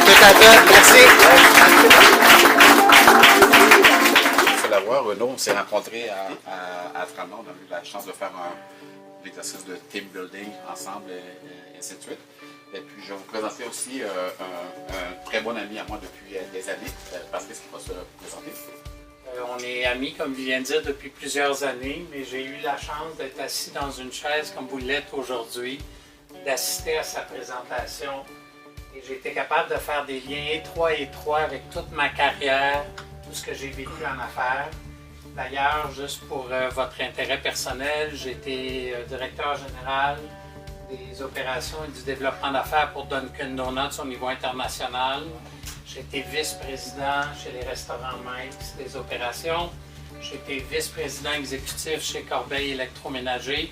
spectateur. Merci. C'est la voix, Renaud. On s'est rencontrés à Framont. On a eu la chance de faire un exercice de team building ensemble et ainsi de suite. Et puis, je vais vous présenter aussi un très bon ami à moi depuis des années, Patrice, qui va se présenter. On est amis, comme il vient de dire, depuis plusieurs années, mais j'ai eu la chance d'être assis dans une chaise comme vous l'êtes aujourd'hui, d'assister à sa présentation. Et j'ai été capable de faire des liens étroits avec toute ma carrière, tout ce que j'ai vécu en affaires. D'ailleurs, juste pour votre intérêt personnel, j'ai été directeur général des opérations et du développement d'affaires pour Dunkin' Donuts au niveau international. J'ai été vice-président chez les restaurants Mike's des opérations. J'ai été vice-président exécutif chez Corbeil Électroménager.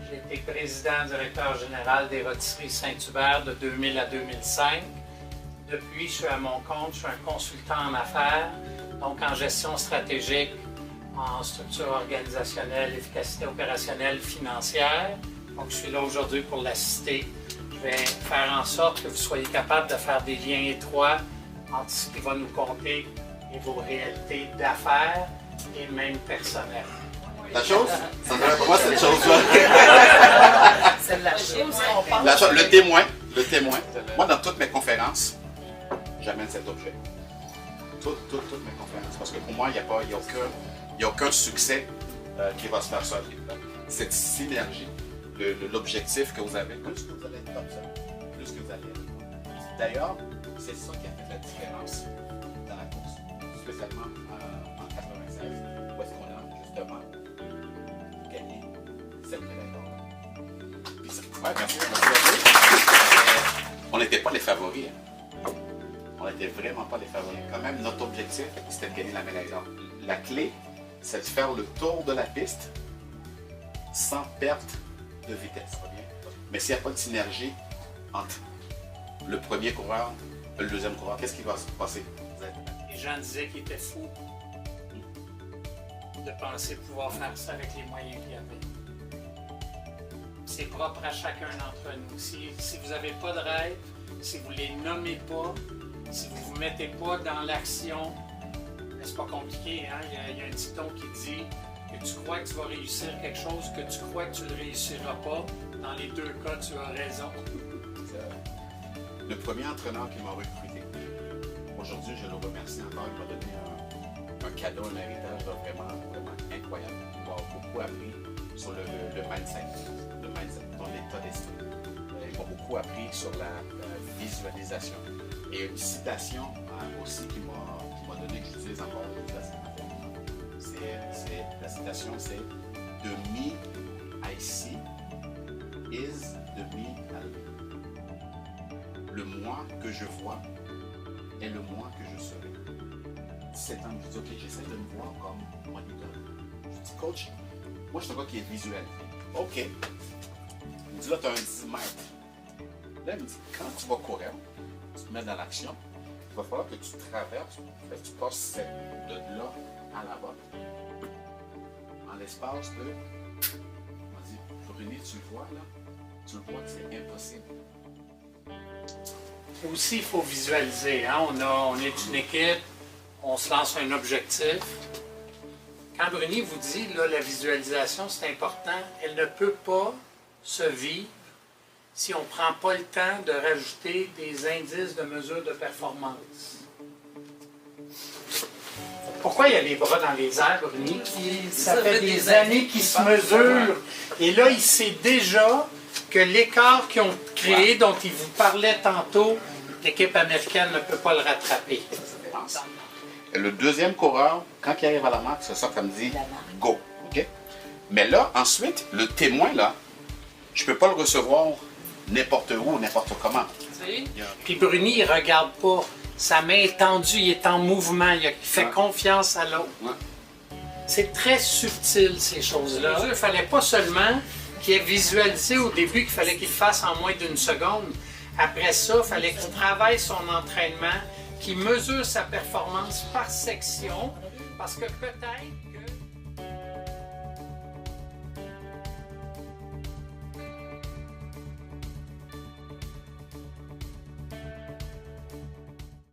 J'ai été président directeur général des rôtisseries Saint-Hubert de 2000 à 2005. Depuis, je suis à mon compte, je suis un consultant en affaires, donc en gestion stratégique, en structure organisationnelle, efficacité opérationnelle, financière. Donc, je suis là aujourd'hui pour l'assister. Je vais faire en sorte que vous soyez capable de faire des liens étroits entre ce qui va nous compter et vos réalités d'affaires et même personnelles. La chose? Ça devrait pour moi cette chose-là. C'est la chose qu'on parle. La chose, le témoin. Moi, dans toutes mes conférences, j'amène cet objet. Toutes mes conférences. Parce que pour moi, il n'y a aucun succès qui va se faire seul. Cette synergie de l'objectif que vous avez, plus que vous allez être comme ça, plus que vous allez être. D'ailleurs, c'est ça qui a fait la différence dans la course, spécialement en 96, où est-ce qu'on a justement gagné cette médaille d'or. Puis ça, ouais, merci. On n'était pas les favoris. Hein. On n'était vraiment pas les favoris. Quand même, notre objectif, c'était de gagner la médaille d'or. La clé, c'est de faire le tour de la piste sans perte de vitesse. Mais s'il n'y a pas de synergie entre le premier coureur et le deuxième coureur, qu'est-ce qui va se passer? Les gens disaient qu'ils étaient fous de penser pouvoir faire ça avec les moyens qu'il y avait. C'est propre à chacun d'entre nous. Si vous n'avez pas de rêve, si vous ne les nommez pas, si vous ne vous mettez pas dans l'action, c'est pas compliqué. Hein? Il y a un dicton qui dit que tu crois que tu vas réussir quelque chose, que tu crois que tu ne le réussiras pas. Dans les deux cas, tu as raison. Le premier entraîneur qui m'a recruté, aujourd'hui, je le remercie encore. Il m'a donné un cadeau, un héritage vraiment incroyable. Il m'a beaucoup appris sur le mindset, ton état d'esprit. Il m'a beaucoup appris sur la visualisation. Et une citation aussi qui m'a donné, que j'utilise encore aujourd'hui. La citation, c'est « The me I see is the me I live ». Le moi que je vois est le moi que je serai. 17 ans, je dis, OK, j'essaie de me voir comme mon idole. Je dis, coach, moi, je suis un gars qui est visuel. OK. Il me dit, là, tu as un 10 mètres. Là, il me dit, quand tu vas courir, tu te mets dans l'action, il va falloir que tu traverses, que tu passes de là à là-bas. En l'espace de... On dit, René, tu le vois là? Tu le vois que c'est impossible. Aussi, il faut visualiser. Hein? On est une équipe, on se lance un objectif. Quand Bruni vous dit là, la visualisation, c'est important, elle ne peut pas se vivre si on ne prend pas le temps de rajouter des indices de mesure de performance. Pourquoi il y a les bras dans les airs, Bruni? Ça fait des années qu'ils se mesurent. Et là, il sait déjà que l'écart qu'ils ont créé, dont il vous parlait tantôt, l'équipe américaine ne peut pas le rattraper. Le deuxième coureur, quand il arrive à la marque, c'est ça que ça me dit « go ». Okay? Mais là, ensuite, le témoin, là, je ne peux pas le recevoir n'importe où, n'importe comment. Puis Bruni, il ne regarde pas. Sa main est tendue, il est en mouvement, il fait confiance à l'autre. C'est très subtil, ces choses-là. Il ne fallait pas seulement qu'il ait visualisé au début qu'il fallait qu'il le fasse en moins d'une seconde. Après ça, il fallait qu'il travaille son entraînement, qu'il mesure sa performance par section, parce que peut-être